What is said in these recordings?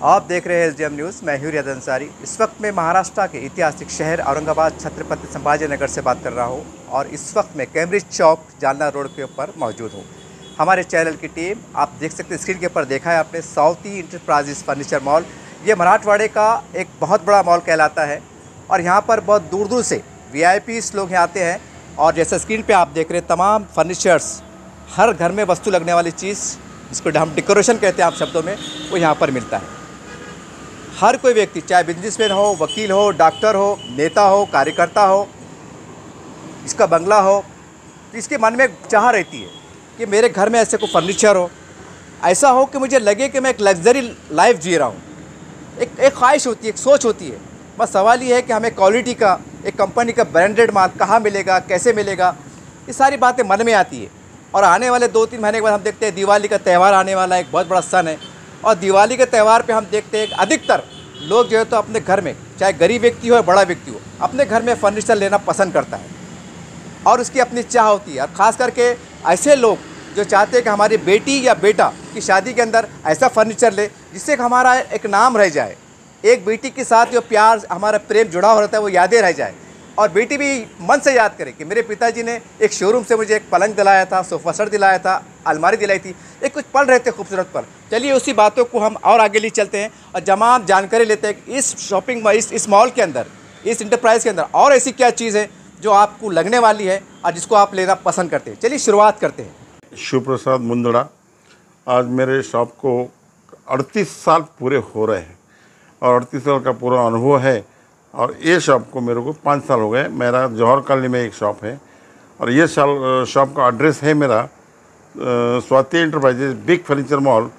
आप देख रहे हैं एसडीएम न्यूज़। मैं हूं रियाद अंसारी। इस वक्त मैं महाराष्ट्र के ऐतिहासिक शहर औरंगाबाद छत्रपति संभाजी नगर से बात कर रहा हूं और इस वक्त मैं कैम्ब्रिज चौक जालना रोड के ऊपर मौजूद हूं। हमारे चैनल की टीम, आप देख सकते हैं स्क्रीन के ऊपर देखा है आपने, साउथी इंटरप्राइजेस फर्नीचर मॉल। ये मराठवाड़े का एक बहुत बड़ा मॉल कहलाता है और यहाँ पर बहुत दूर दूर से वीआईपीस लोग यहाँ आते हैं। और जैसे स्क्रीन पर आप देख रहे हैं, तमाम फर्नीचर्स, हर घर में वस्तु लगने वाली चीज़ जिसको हम डेकोरेशन कहते हैं आप शब्दों में, वो यहाँ पर मिलता है। हर कोई व्यक्ति, चाहे बिजनेसमैन हो, वकील हो, डॉक्टर हो, नेता हो, कार्यकर्ता हो, इसका बंगला हो, तो इसके मन में चाह रहती है कि मेरे घर में ऐसे कोई फर्नीचर हो, ऐसा हो कि मुझे लगे कि मैं एक लग्जरी लाइफ जी रहा हूँ। एक ख्वाहिश होती है, एक सोच होती है। बस सवाल ये है कि हमें क्वालिटी का, एक कंपनी का ब्रांडेड माल कहाँ मिलेगा, कैसे मिलेगा, ये सारी बातें मन में आती है। और आने वाले 2-3 महीने के बाद हम देखते हैं दिवाली का त्यौहार आने वाला है, एक बहुत बड़ा सन है। और दिवाली के त्यौहार पे हम देखते हैं कि अधिकतर लोग जो है तो अपने घर में, चाहे गरीब व्यक्ति हो या बड़ा व्यक्ति हो, अपने घर में फर्नीचर लेना पसंद करता है और उसकी अपनी चाह होती है। और ख़ास करके ऐसे लोग जो चाहते हैं कि हमारी बेटी या बेटा की शादी के अंदर ऐसा फर्नीचर ले जिससे कि हमारा एक नाम रह जाए, एक बेटी के साथ जो प्यार, हमारा प्रेम जुड़ा हो रहता है, वो यादें रह जाए। और बेटी भी मन से याद करे कि मेरे पिताजी ने एक शोरूम से मुझे एक पलंग दिलाया था, सोफ़ा सेट दिलाया था, अलमारी दिलाई थी, एक कुछ पल रहते खूबसूरत पल। चलिए उसी बातों को हम और आगे ले चलते हैं और तमाम जानकारी लेते हैं कि इस शॉपिंग, इस मॉल के अंदर, इस इंटरप्राइज़ के अंदर और ऐसी क्या चीज़ है जो आपको लगने वाली है और जिसको आप लेना पसंद करते हैं। चलिए शुरुआत करते हैं। शिव प्रसाद मुंदड़ा। आज मेरे शॉप को 38 साल पूरे हो रहे हैं और 38 साल का पूरा अनुभव है। और ये शॉप को मेरे को 5 साल हो गए। मेरा जौहर कॉलोनी में एक शॉप है और ये शॉप का एड्रेस है मेरा Swati enterprises big furniture mall,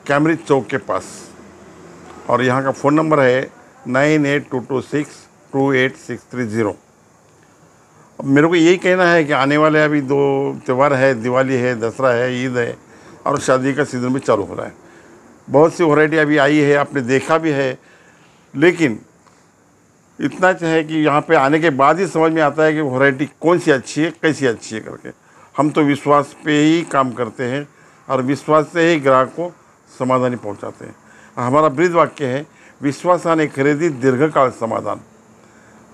Cambridge Chowk के पास। और यहाँ का फ़ोन नंबर है 9822628630। अब मेरे को यही कहना है कि आने वाले अभी 2 त्यौहार है, दिवाली है, दसरा है, ईद है और शादी का सीज़न भी चालू हो रहा है। बहुत सी वैरायटी अभी आई है, आपने देखा भी है, लेकिन इतना है कि यहाँ पे आने के बाद ही समझ में आता है कि वैरायटी कौन सी अच्छी है, कैसी अच्छी है करके। हम तो विश्वास पे ही काम करते हैं और विश्वास से ही ग्राहक को समाधान पहुँचाते हैं। हमारा ब्रीद वाक्य है, विश्वासाने खरीदी दीर्घकाल समाधान।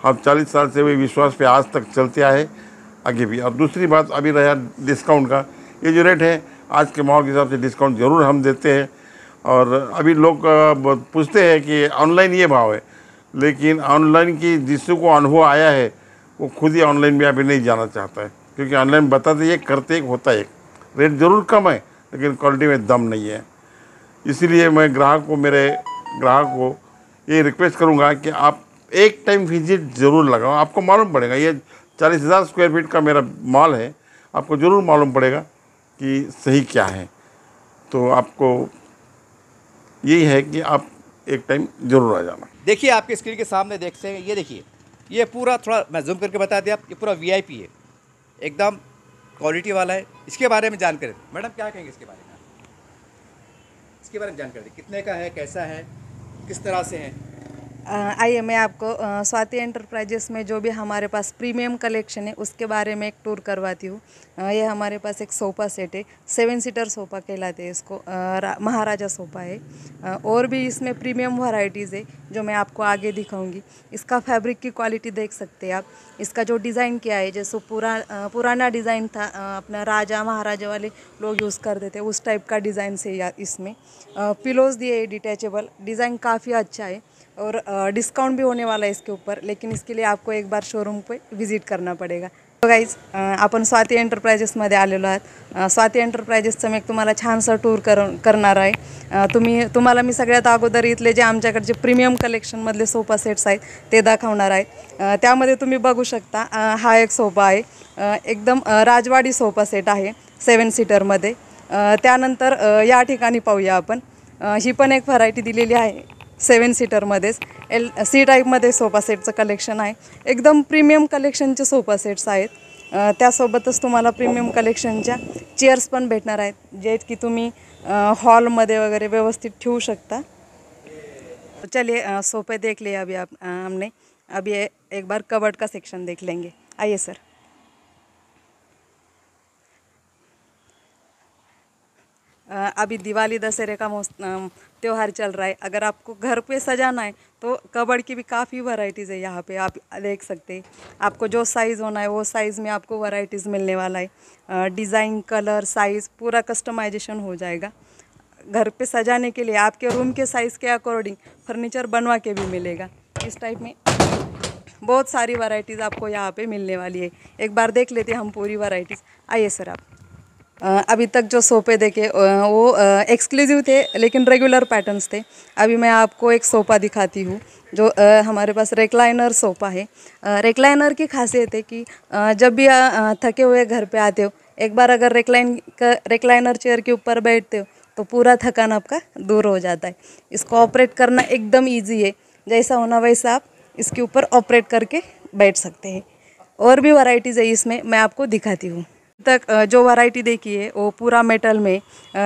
हम 40 साल से वही विश्वास पे आज तक चलते आए, आगे भी। और दूसरी बात, अभी रहा डिस्काउंट का, ये जो रेट है आज के माहौल के हिसाब से डिस्काउंट ज़रूर हम देते हैं। और अभी लोग पूछते हैं कि ऑनलाइन ये भाव है, लेकिन ऑनलाइन की जिसको अनुभव आया है वो खुद ही ऑनलाइन भी अभी नहीं जाना चाहता है, क्योंकि ऑनलाइन बताते एक करते एक होता है, एक रेट ज़रूर कम है लेकिन क्वालिटी में दम नहीं है। इसीलिए मैं मेरे ग्राहक को ये रिक्वेस्ट करूँगा कि आप एक टाइम विजिट ज़रूर लगाओ। आपको मालूम पड़ेगा, ये 40,000 स्क्वायर फीट का मेरा मॉल है, आपको ज़रूर मालूम पड़ेगा कि सही क्या है। तो आपको यही है कि आप एक टाइम ज़रूर आ जाना। देखिए आपके स्क्रीन के सामने देखते हैं, ये देखिए, ये पूरा, थोड़ा मैं जूम करके बता दिया, ये पूरा वीआईपी है, एकदम क्वालिटी वाला है। इसके बारे में जानकारी मैडम क्या कहेंगे इसके बारे में? इसके बारे में जानकारी कितने का है, कैसा है, किस तरह से है? आइए मैं आपको स्वाति एंटरप्राइजेस में जो भी हमारे पास प्रीमियम कलेक्शन है उसके बारे में एक टूर करवाती हूँ। ये हमारे पास एक सोफ़ा सेट है, 7 सीटर सोफ़ा कहलाते हैं इसको, महाराजा सोफ़ा है। और भी इसमें प्रीमियम वैरायटीज़ है जो मैं आपको आगे दिखाऊंगी। इसका फैब्रिक की क्वालिटी देख सकते हैं आप। इसका जो डिज़ाइन किया है, जैसे पुराना डिज़ाइन था, अपना राजा महाराजा वाले लोग यूज़ करते थे, उस टाइप का डिज़ाइन से इसमें पिलोज़ दिए, डिटैचेबल डिज़ाइन काफ़ी अच्छा है। और डिस्काउंट भी होने वाला है इसके ऊपर, लेकिन इसके लिए आपको एक बार शोरूम पे विजिट करना पडेगा। तो गाईज, आपण स्वाती एंटरप्राइजेसमध्ये आलेलो आहात। स्वाती एंटरप्राइजेसचं मी तुम्हाला छानसा टूर करणार आहे। तुम्हाला मी सगळ्यात अगोदर इथले जे आमच्याकडचे प्रीमियम कलेक्शनमधले सोफा सेट्स आहेत ते दाखवणार आहे। त्यामध्ये तुम्ही बघू शकता, हा एक सोफा आहे, एकदम राजवाडी सोफा सेट आहे 7 सीटरमध्ये। त्यानंतर या ठिकाणी पाहूया आपण, ही पण एक व्हरायटी दिलेली आहे 7 सीटरमध्येच। सी टाईपमध्ये सोफा सेटचं कलेक्शन आहे, एकदम प्रीमियम कलेक्शनचे सोफा सेट्स आहेत। त्यासोबतच तुम्हाला प्रीमियम कलेक्शनच्या चेअर्स पण भेटणार आहेत, जे की तुम्ही हॉलमध्ये वगैरे व्यवस्थित ठेवू शकता। चलिए सोफे देख लिए अभी हमने अभी एक बार कबर्ड का सेक्शन देख लेंगे। आइए सर। अभी दिवाली दशहरे का त्यौहार चल रहा है। अगर आपको घर पे सजाना है तो कबर्ड की भी काफ़ी वैरायटीज़ है यहाँ पे, आप देख सकते हैं। आपको जो साइज़ होना है वो साइज़ में आपको वैरायटीज़ मिलने वाला है। डिज़ाइन, कलर, साइज़ पूरा कस्टमाइजेशन हो जाएगा। घर पे सजाने के लिए आपके रूम के साइज़ के अकॉर्डिंग फर्नीचर बनवा के भी मिलेगा। इस टाइप में बहुत सारी वैरायटीज़ आपको यहाँ पे मिलने वाली है। एक बार देख लेते हैं हम पूरी वैरायटीज़। आइए सर आप। अभी तक जो सोफ़े देखे वो एक्सक्लूसिव थे, लेकिन रेगुलर पैटर्न्स थे। अभी मैं आपको एक सोफ़ा दिखाती हूँ जो हमारे पास रेक्लाइनर सोफ़ा है। रेक्लाइनर की खासियत है कि जब भी थके हुए घर पे आते हो, एक बार अगर रेक्लाइनर चेयर के ऊपर बैठते हो तो पूरा थकान आपका दूर हो जाता है। इसको ऑपरेट करना एकदम ईजी है, जैसा होना वैसा आप इसके ऊपर ऑपरेट करके बैठ सकते हैं। और भी वैरायटीज़ है इसमें, मैं आपको दिखाती हूँ। तक जो वैरायटी देखी है वो पूरा मेटल में,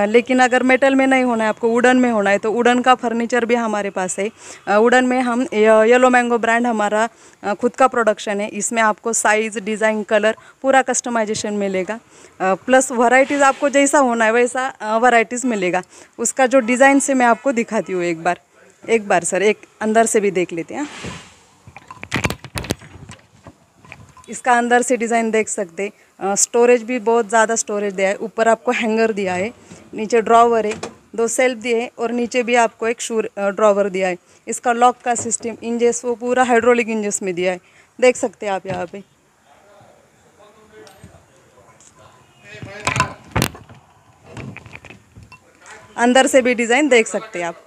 लेकिन अगर मेटल में नहीं होना है, आपको वुडन में होना है तो वुडन का फर्नीचर भी हमारे पास है। वुडन में हम येलो मैंगो ब्रांड हमारा खुद का प्रोडक्शन है। इसमें आपको साइज़, डिज़ाइन, कलर पूरा कस्टमाइजेशन मिलेगा। प्लस वैरायटीज़ आपको जैसा होना है वैसा वैरायटीज़ मिलेगा। उसका जो डिज़ाइन से मैं आपको दिखाती हूँ एक बार सर, एक अंदर से भी देख लेते हैं। इसका अंदर से डिज़ाइन देख सकते। स्टोरेज भी बहुत ज़्यादा स्टोरेज दिया है। ऊपर आपको हैंगर दिया है, नीचे ड्रॉवर है, 2 सेल्फ दिए हैं और नीचे भी आपको एक शू ड्रॉवर दिया है। इसका लॉक का सिस्टम, इंजेस वो पूरा हाइड्रोलिक इंजेस में दिया है, देख सकते हैं आप यहाँ पे। अंदर से भी डिज़ाइन देख सकते हैं आप।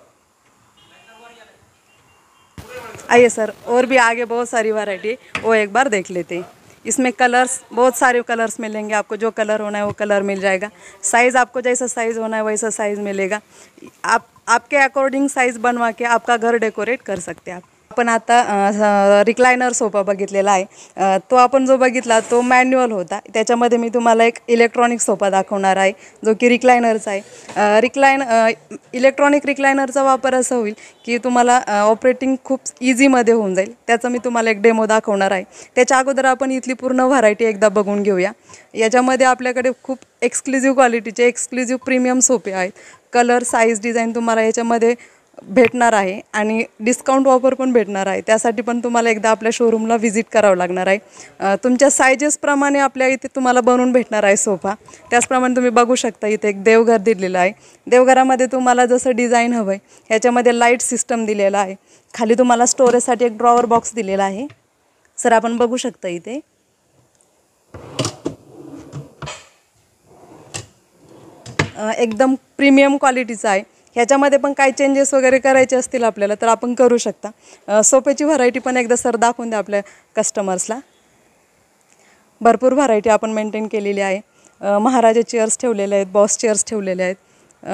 आइए सर, और भी आगे बहुत सारी वैरायटी है, वो एक बार देख लेते हैं। इसमें कलर्स, बहुत सारे कलर्स मिलेंगे आपको। जो कलर होना है वो कलर मिल जाएगा। साइज़ आपको जैसा साइज़ होना है वैसा साइज़ मिलेगा। आपके अकॉर्डिंग साइज़ बनवा के आपका घर डेकोरेट कर सकते हैं आप। आपण आता रिक्लायनर सोफा बघितलेला आहे। तो आपण जो बघितला तो मॅन्युअल होता। त्याच्यामध्ये मी तुम्हाला एक इलेक्ट्रॉनिक सोफा दाखवणार आहे जो की रिक्लायनरचा आहे। इलेक्ट्रॉनिक रिक्लायनरचा वापर असा होईल की तुम्हाला ऑपरेटिंग खूप इझीमध्ये होऊन जाईल। त्याचा मी तुम्हाला एक डेमो दाखवणार आहे। त्याच्या अगोदर आपण इथली पूर्ण व्हरायटी एकदा बघून घेऊया। याच्यामध्ये आपल्याकडे खूप एक्सक्लुझिव्ह क्वालिटीचे, एक्सक्लुझिव्ह प्रीमियम सोफे आहेत। कलर, साइज, डिझाईन तुम्हाला याच्यामध्ये भेटणार आहे आणि डिस्काउंट ऑफर पण भेटणार आहे। त्यासाठी पण तुम्हाला एकदा आपल्या शोरूमला व्हिजिट करावं लागणार आहे। तुमच्या साइजेसप्रमाणे आपल्या इथे तुम्हाला बनवून भेटणार आहे सोफा। त्याचप्रमाणे तुम्ही बघू शकता इथे एक देवघर दिलेलं आहे। देवघरामध्ये तुम्हाला जसं डिझाईन हवं आहे ह्याच्यामध्ये लाईट सिस्टम दिलेला आहे। खाली तुम्हाला स्टोरेजसाठी एक ड्रॉवर बॉक्स दिलेला आहे। सर आपण बघू शकता इथे एकदम प्रीमियम क्वालिटीचा आहे। ह्याच्यामध्ये पण काही चेंजेस वगैरे करायचे असतील आपल्याला तर आपण करू शकता। सोफ्याची व्हरायटी पण एकदा सर दाखवून द्या आपल्या कस्टमर्सला। भरपूर व्हरायटी आपण मेंटेन केलेली आहे। महाराजा चेअर्स ठेवलेले आहेत, बॉस चेअर्स ठेवलेले आहेत।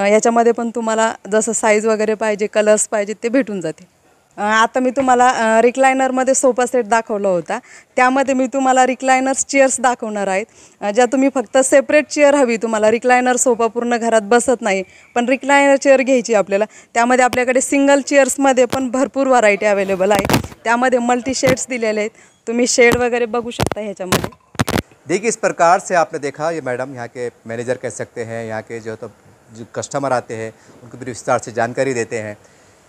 याच्यामध्ये पण तुम्हाला जसं साईज वगैरे पाहिजे, कलर्स पाहिजे ते भेटून जातील। आता मी तुम्हाला रिक्लायनरमध्ये सोफा सेट दाखवला होता, त्यामध्ये मी तुम्हाला रिक्लायनर्स चेअर्स दाखवणार आहेत। ज्या तुम्ही फक्त सेपरेट चेअर हवी तुम्हाला, रिक्लायनर सोफा पूर्ण घरात बसत नाही पण रिक्लायनर चेअर घ्यायची आपल्याला, त्यामध्ये आपल्याकडे सिंगल चेअर्समध्ये पण भरपूर व्हरायटी अवेलेबल आहे। त्यामध्ये मल्टी शेड्स दिलेले आहेत, तुम्ही शेड वगैरह बघू शकता ह्याच्यामध्ये। देखिए, इस प्रकार से आपने देखा, ये मैडम यहाँ के मैनेजर कह सकते हैं, यहाँ के जो कस्टमर आते हैं उनको भी विस्तार से जानकारी देते हैं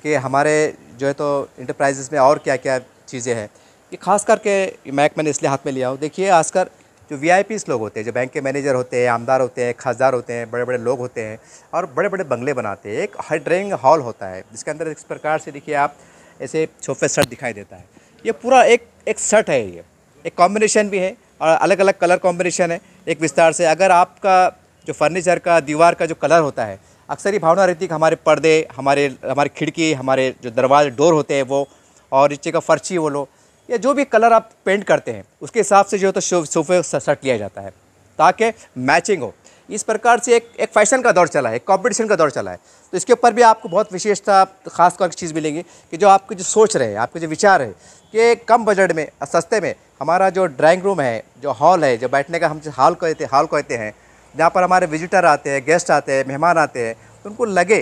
कि हमारे जो है तो इंटरप्राइजेस में और क्या क्या चीज़ें हैं। ये खास करके मैक मैंने इसलिए हाथ में लिया हूँ। देखिए, आजकल जो वीआईपीस लोग होते हैं, जो बैंक के मैनेजर होते हैं, आमदार होते हैं, खासदार होते हैं, बड़े बड़े लोग होते हैं और बड़े बड़े बंगले बनाते हैं। एक हाइड्रेइंग हॉल होता है जिसके अंदर इस प्रकार से देखिए आप ऐसे सोफे सेट दिखाई देता है। ये पूरा एक सेट है, ये एक कॉम्बिनेशन भी है और अलग अलग कलर कॉम्बिनेशन है। एक विस्तार से अगर आपका जो फर्नीचर का दीवार का जो कलर होता है, अक्सर ये भावना रहती है कि हमारे पर्दे, हमारी खिड़की, हमारे जो दरवाजे, डोर होते हैं वो, और नीचे का फर्ची वो लो, या जो भी कलर आप पेंट करते हैं उसके हिसाब से जो है तो सोफे सेट लिया जाता है ताकि मैचिंग हो। इस प्रकार से एक फैशन का दौर चला है, एक कॉम्पिटिशन का दौर चला है। तो इसके ऊपर भी आपको बहुत विशेषता, खास कर चीज़ मिलेंगी कि जो आपके जो सोच रहे हैं, आपके जो विचार है कि कम बजट में, सस्ते में हमारा जो ड्राइंग रूम है, जो हॉल है, जो बैठने का हम हॉल कहते हैं, जहाँ पर हमारे विजिटर आते हैं, गेस्ट आते हैं, मेहमान आते हैं, तो उनको लगे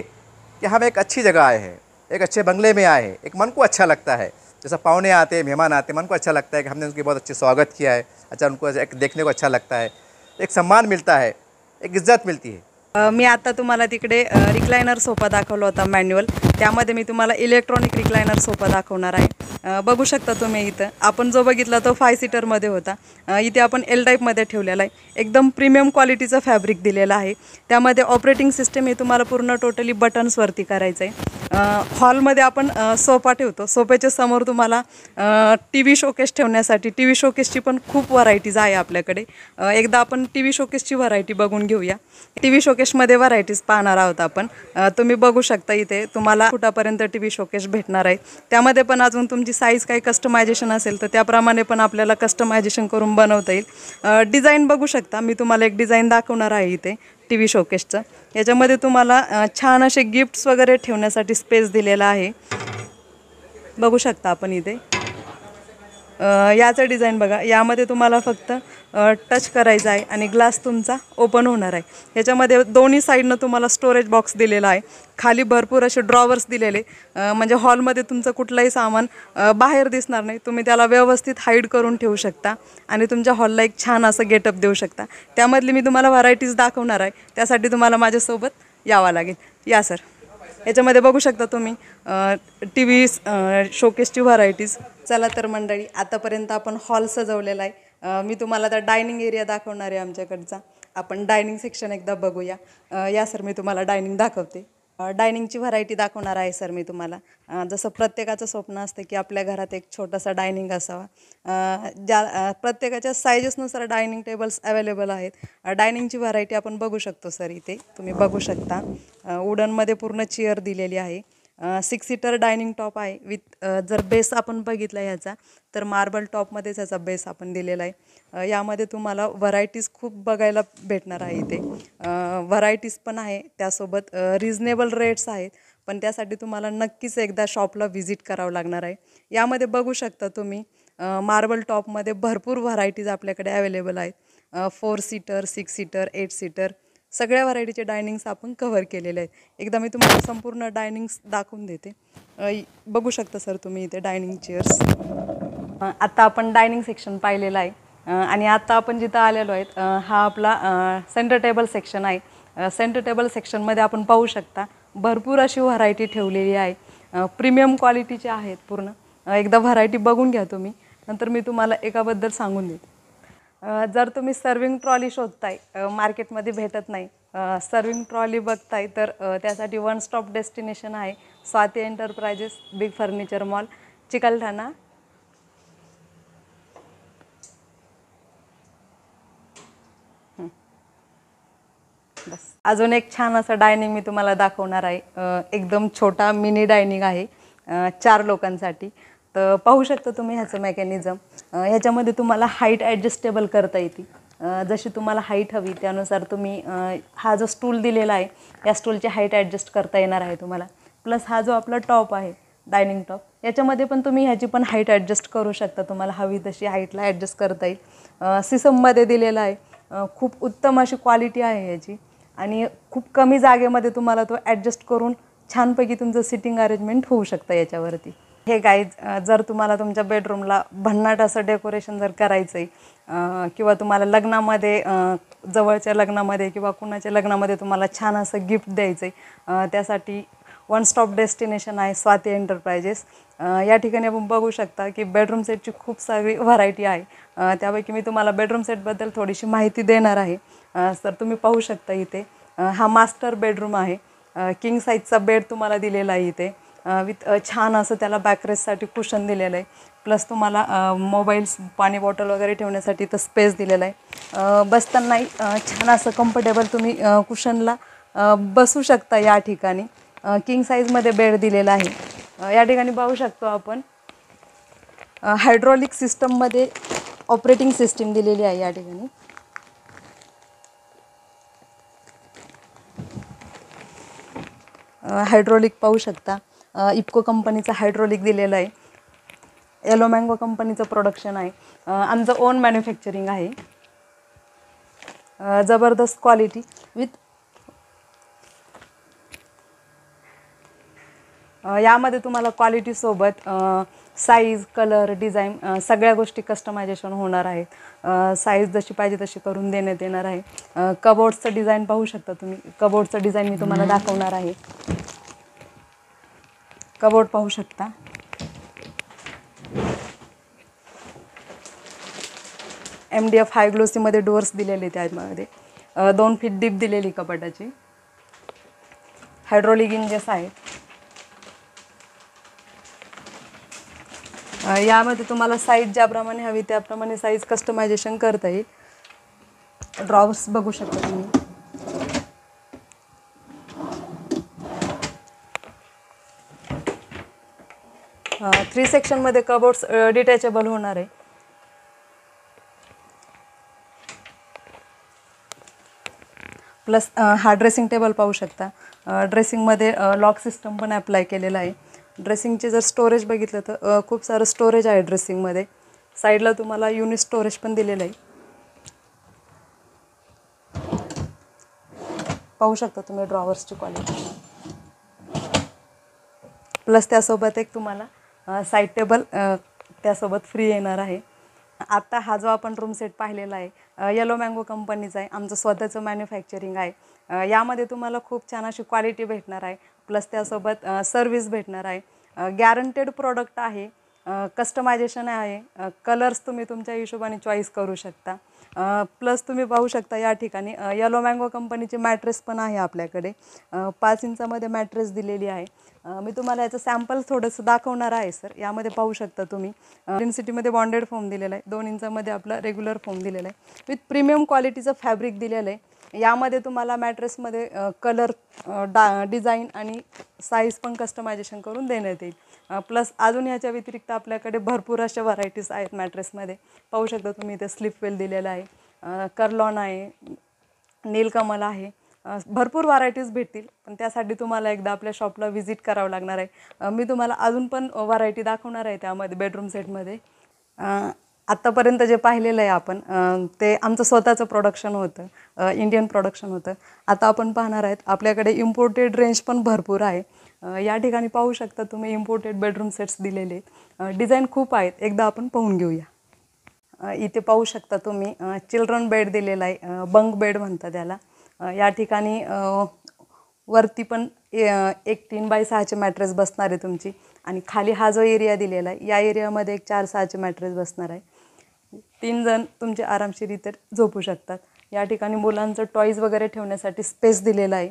कि हम एक अच्छी जगह आए हैं, एक अच्छे बंगले में आए हैं। एक मन को अच्छा लगता है, जैसा पाहुने आते हैं, मेहमान आते हैं, मन को अच्छा लगता है कि हमने उनकी बहुत अच्छे स्वागत किया है। अच्छा, उनको एक देखने को अच्छा लगता है, एक सम्मान मिलता है, एक इज्जत मिलती है। मी आता तुम्हाला तिकडे रिक्लायनर सोफा दाखवला होता मॅन्युअल, त्यामध्ये मी तुम्हाला इलेक्ट्रॉनिक रिक्लायनर सोफा दाखवणार आहे। बघू शकता तुम्ही इथं आपण जो बघितला तो 5 सीटरमध्ये होता, इथे आपण एल टाईपमध्ये ठेवलेला आहे। एकदम प्रीमियम क्वालिटीचं फॅब्रिक दिलेलं आहे। त्यामध्ये ऑपरेटिंग सिस्टम हे तुम्हाला पूर्ण टोटली बटन्सवरती करायचं आहे। हॉलमध्ये आपण सोफा ठेवतो, सोफ्याच्या समोर तुम्हाला टी व्ही शोकेस ठेवण्यासाठी टी व्ही शोकेसची पण खूप व्हरायटीज आहे आपल्याकडे। एकदा आपण टी व्ही शोकेसची व्हरायटी बघून घेऊया। टी व्ही शोकेसमध्ये व्हरायटीज पाहणार आहोत आपण। तुम्ही बघू शकता इथे तुम्हाला फुटापर्यंत टी व्ही शोकेस भेटणार आहे। त्यामध्ये पण अजून तुमची साईज काही कस्टमायझेशन असेल तर त्याप्रमाणे पण आपल्याला कस्टमायझेशन करून बनवता येईल। डिझाईन बघू शकता, मी तुम्हाला एक डिझाईन दाखवणार आहे इथे टी व्ही शोकेसचं। याच्यामध्ये तुम्हाला छान असे गिफ्ट्स वगैरे ठेवण्यासाठी स्पेस दिलेला आहे, बघू शकता आपण इथे। याचं डिझाईन बघा, यामध्ये तुम्हाला फक्त टच करायचं आहे आणि ग्लास तुमचा ओपन होणार आहे। याच्यामध्ये दोन्ही साईडनं तुम्हाला स्टोरेज बॉक्स दिलेला आहे, खाली भरपूर असे ड्रॉवर्स दिलेले, म्हणजे हॉलमध्ये तुमचं कुठलंही सामान बाहेर दिसणार नाही। तुम्ही त्याला व्यवस्थित हाईड करून ठेवू शकता आणि तुमच्या हॉलला एक छान असं गेटअप देऊ शकता। त्यामधली मी तुम्हाला व्हरायटीज दाखवणार आहे, त्यासाठी तुम्हाला माझ्यासोबत यावं लागेल। या सर, याच्यामध्ये बघू शकता तुम्ही टी व्ही शोकेसची व्हरायटीज। चला तर मंडळी, आतापर्यंत आपण हॉल सजवलेला आहे। मी तुम्हाला आता डायनिंग एरिया दाखवणार आहे आमच्याकडचा। आपण डायनिंग सेक्शन एकदा बघूया। या सर, मी तुम्हाला डायनिंग दाखवते। डायनिंगची व्हरायटी दाखवणार आहे सर मी तुम्हाला। जसं प्रत्येकाचं स्वप्न असतं की आपल्या घरात एक छोटासा डायनिंग असावा। प्रत्येकाच्या साईजेसनुसार डायनिंग टेबल्स अवेलेबल आहेत। डायनिंगची व्हरायटी आपण बघू शकतो सर, इथे तुम्ही बघू शकता वुडनमध्ये पूर्ण चेअर दिलेली आहे। 6 सीटर डायनिंग टॉप आहे विथ जर बेस आपण बघितला ह्याचा तर मार्बल टॉपमध्येच याचा बेस आपण दिलेला आहे। यामध्ये तुम्हाला व्हरायटीज खूप बघायला भेटणार आहे इथे। व्हरायटीज पण आहे, त्यासोबत रिजनेबल रेट्स आहेत, पण त्यासाठी तुम्हाला नक्कीच एकदा शॉपला व्हिजिट करावं लागणार आहे। यामध्ये बघू शकता तुम्ही मार्बल टॉपमध्ये भरपूर व्हरायटीज आपल्याकडे अवेलेबल आहेत। 4 सीटर, 6 सीटर, 8 सीटर सगळ्या व्हरायटीचे डायनिंग्स आपण कव्हर केलेले आहेत। एकदा मी तुम्हाला संपूर्ण डायनिंग्स दाखवून देते। बघू शकता सर तुम्ही इथे डायनिंग चेअर्स। आता आपण डायनिंग सेक्शन पाहिलेलं आहे आणि आता आपण जिथं आलेलो आहेत हा आपला सेंटर टेबल सेक्शन आहे। सेंटर टेबल सेक्शनमध्ये आपण पाहू शकता भरपूर अशी व्हरायटी ठेवलेली आहे, प्रीमियम क्वालिटीचे आहेत पूर्ण। एकदा व्हरायटी बघून घ्या तुम्ही, नंतर मी तुम्हाला एकाबद्दल सांगून देते। जर तुम्ही सर्विंग ट्रॉली शोधताय, मार्केटमध्ये भेटत नाही, सर्विंग ट्रॉली बघताय, तर त्यासाठी वन स्टॉप डेस्टिनेशन आहे Swati enterprises, big furniture mall, Chikalthana. बस, अजून एक छान असं डायनिंग मी तुम्हाला दाखवणार आहे। एकदम छोटा मिनी डायनिंग आहे 4 लोकांसाठी। तर पाहू शकता तुम्ही ह्याचं मेकॅनिझम। ह्याच्यामध्ये तुम्हाला हाईट ॲडजस्टेबल करता येते, जशी तुम्हाला हाईट हवी त्यानुसार तुम्ही हा जो स्टूल दिलेला आहे या स्टूलची हाईट ॲडजस्ट करता येणार आहे तुम्हाला। प्लस हा जो आपला टॉप आहे डायनिंग टॉप, याच्यामध्ये पण तुम्ही ह्याची पण हाईट ॲडजस्ट करू शकता, तुम्हाला हवी तशी हाईटला ॲडजस्ट करता येईल। सिसममध्ये दिलेला आहे, खूप उत्तम अशी क्वालिटी आहे याची आणि खूप कमी जागेमध्ये तुम्हाला तो ॲडजस्ट करून छानपैकी तुमचं सिटिंग अरेंजमेंट होऊ शकतं याच्यावरती। हे गाईज, जर तुम्हाला तुमच्या बेडरूमला भन्नाट असं डेकोरेशन जर करायचं आहे किंवा तुम्हाला लग्नामध्ये जवळच्या लग्नामध्ये किंवा कुणाच्या लग्नामध्ये तुम्हाला छान असं गिफ्ट द्यायचं आहे, त्यासाठी वन स्टॉप डेस्टिनेशन आहे स्वाती एंटरप्राइजेस। या ठिकाणी आपण बघू शकता की बेडरूम सेटची खूप सारी व्हरायटी आहे। त्यापैकी मी तुम्हाला बेडरूम सेटबद्दल थोडीशी माहिती देणार आहे। तर तुम्ही पाहू शकता इथे हा मास्टर बेडरूम आहे। किंग साईजचा बेड तुम्हाला दिलेला आहे इथे विथ छान असं त्याला बॅकरेस्टसाठी कुशन दिलेलं आहे। प्लस तुम्हाला मोबाईल्स, पाणी बॉटल वगैरे ठेवण्यासाठी इथं स्पेस दिलेला आहे। बसतानाही छान असं कम्फर्टेबल तुम्ही कुशनला बसू शकता या ठिकाणी। किंग साईजमध्ये बेड दिलेला आहे। या ठिकाणी पाहू शकतो आपण हायड्रॉलिक सिस्टममध्ये ऑपरेटिंग सिस्टीम दिलेली आहे या ठिकाणी। हायड्रॉलिक पाहू शकता, इफ्को कंपनीचं हायड्रॉलिक दिलेलं आहे। येलो मँगो कंपनीचं प्रोडक्शन आहे, आमचं ओन मॅन्युफॅक्चरिंग आहे। जबरदस्त क्वालिटी विथ यामध्ये तुम्हाला क्वालिटीसोबत साईज, कलर, डिझाईन सगळ्या गोष्टी कस्टमायझेशन होणार आहेत. साईज जशी पाहिजे तशी करून देण्यात येणार आहे. कबोर्ड्सचं डिझाईन पाहू शकता तुम्ही. कबोर्डचं डिझाईन मी तुम्हाला दाखवणार आहे. कबोर्ड पाहू शकता. MDF हाय ग्लोसीमध्ये डोअर्स दिलेले त्यामध्ये. 2 फीट डीप दिलेली कपाटाची. हायड्रोलिक इंजेस आहेत. यामध्ये तुम्हाला साईज ज्याप्रमाणे हवी त्याप्रमाणे साईज कस्टमायझेशन करता येईल. ड्रॉवर्स बघू शकता तुम्ही. थ्री सेक्शनमध्ये कबोर्ड्स डिटॅचेबल होणार आहे. प्लस हा ड्रेसिंग टेबल पाहू शकता. ड्रेसिंगमध्ये लॉक सिस्टम पण अप्लाय केलेला आहे. ड्रेसिंगचे जर स्टोरेज बघितलं तर खूप सारं स्टोरेज आहे ड्रेसिंगमध्ये. साईडला तुम्हाला युनिट स्टोरेज पण दिलेलं आहे. पाहू शकता तुम्ही ड्रॉवर्सची क्वालिटी. प्लस त्यासोबत एक तुम्हाला साईड टेबल त्यासोबत फ्री येणार आहे. आत्ता हा जो आपण रूम सेट पाहिलेला आहे येलो मँगो कंपनीचा आहे. आमचं स्वतःचं मॅन्युफॅक्चरिंग आहे. यामध्ये तुम्हाला खूप छान अशी क्वालिटी भेटणार आहे. प्लस त्यासोबत सर्विस भेटणार आहे. गॅरंटेड प्रोडक्ट आहे. कस्टमायझेशन आहे. कलर्स तुम्ही तुमच्या हिशोबाने चॉईस करू शकता. प्लस तुम्ही पाहू शकता या ठिकाणी येलो मँगो कंपनीची मॅट्रेस पण आहे आपल्याकडे. 5 इंचामध्ये मॅट्रेस दिलेली आहे. मी तुम्हाला याचं सॅम्पल थोडंसं दाखवणार आहे सर. यामध्ये पाहू शकता तुम्ही डेन्सिटीमध्ये बॉन्डेड फोम दिलेला आहे. 2 इंचामध्ये आपला रेग्युलर फोम दिलेला आहे. विथ प्रीमियम क्वालिटीचं फॅब्रिक दिलेलं आहे. यामध्ये तुम्हाला मॅट्रेसमध्ये कलर, डिझाईन आणि साईज पण कस्टमायझेशन करून देण्यात येईल. प्लस अजून याच्या व्यतिरिक्त आपल्याकडे भरपूर अशा व्हरायटीज आहेत मॅट्रेसमध्ये. पाहू शकता तुम्ही इथे स्लिपवेल दिलेला आहे, कर्लॉन आहे, नीलकमल आहे. भरपूर व्हरायटीज भेटतील. पण त्यासाठी तुम्हाला एकदा आपल्या शॉपला व्हिजिट करावं लागणार आहे. मी तुम्हाला अजून पण व्हरायटी दाखवणार आहे त्यामध्ये बेडरूम सेटमध्ये. आत्तापर्यंत जे पाहिलेलं आहे आपण ते आमचं स्वतःचं प्रोडक्शन होतं, इंडियन प्रोडक्शन होतं. आता आपण पाहणार आहेत आपल्याकडे इम्पोर्टेड रेंज पण भरपूर आहे. या ठिकाणी पाहू शकता तुम्ही इम्पोर्टेड बेडरूम सेट्स दिलेले आहेत. डिझाईन खूप आहेत. एकदा आपण पाहून घेऊया. इथे पाहू शकता तुम्ही चिल्ड्रन बेड दिलेला आहे. बंक बेड म्हणतात त्याला. या ठिकाणी वरती पण एक 3x6चे मॅट्रेस बसणार आहे तुमची. आणि खाली हा जो एरिया दिलेला आहे या एरियामध्ये एक 4x6चे मॅट्रेस बसणार आहे. 3 जण तुमचे आरामशीर इथे झोपू शकतात. या ठिकाणी मुलांचं टॉईज वगैरे ठेवण्यासाठी स्पेस दिलेला आहे.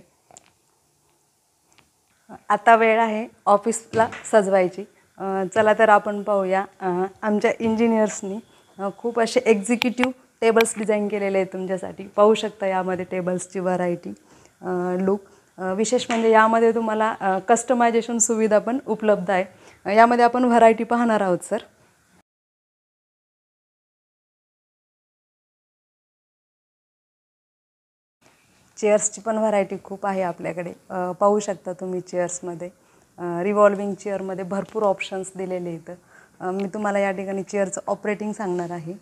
आता वेळ आहे ऑफिसला सजवायची. चला तर आपण पाहूया. आमच्या इंजिनियर्सनी खूप असे एक्झिक्युटिव्ह टेबल्स डिझाईन केलेले आहेत तुमच्यासाठी. पाहू शकता यामध्ये टेबल्सची व्हरायटी, लुक. विशेष म्हणजे यामध्ये तुम्हाला कस्टमायझेशन सुविधा पण उपलब्ध आहे. यामध्ये आपण व्हरायटी पाहणार आहोत सर. चेअर्सची पण व्हरायटी खूप आहे आपल्याकडे. पाहू शकता तुम्ही चेअर्समध्ये रिव्हॉल्विंग चेअरमध्ये भरपूर ऑप्शन्स दिलेले आहेत. मी तुम्हाला या ठिकाणी चेअरचं ऑपरेटिंग सांगणार आहे.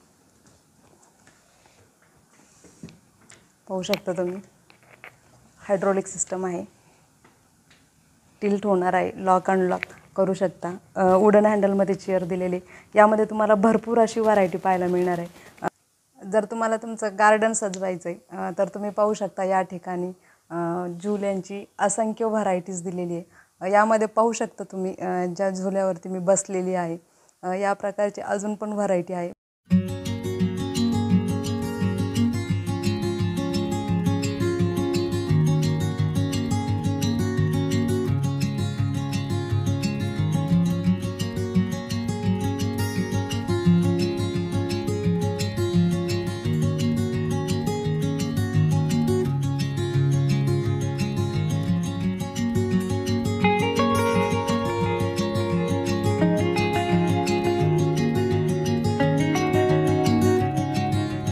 पाहू शकता तुम्ही हायड्रोलिक सिस्टम आहे. टिल्ट होणार आहे, लॉक अनलॉक करू शकता. वुडन हँडलमध्ये चेअर दिलेली. यामध्ये तुम्हाला भरपूर अशी व्हरायटी पाहायला मिळणार आहे. जर तुम्हाला तुमचं गार्डन सजवायचं आहे तर तुम्ही पाहू शकता या ठिकाणी झुल्यांची असंख्य व्हरायटीज दिलेली आहे. यामध्ये पाहू शकता तुम्ही ज्या झुल्यावरती मी बसलेली आहे या प्रकारची अजून पण व्हरायटी आहे.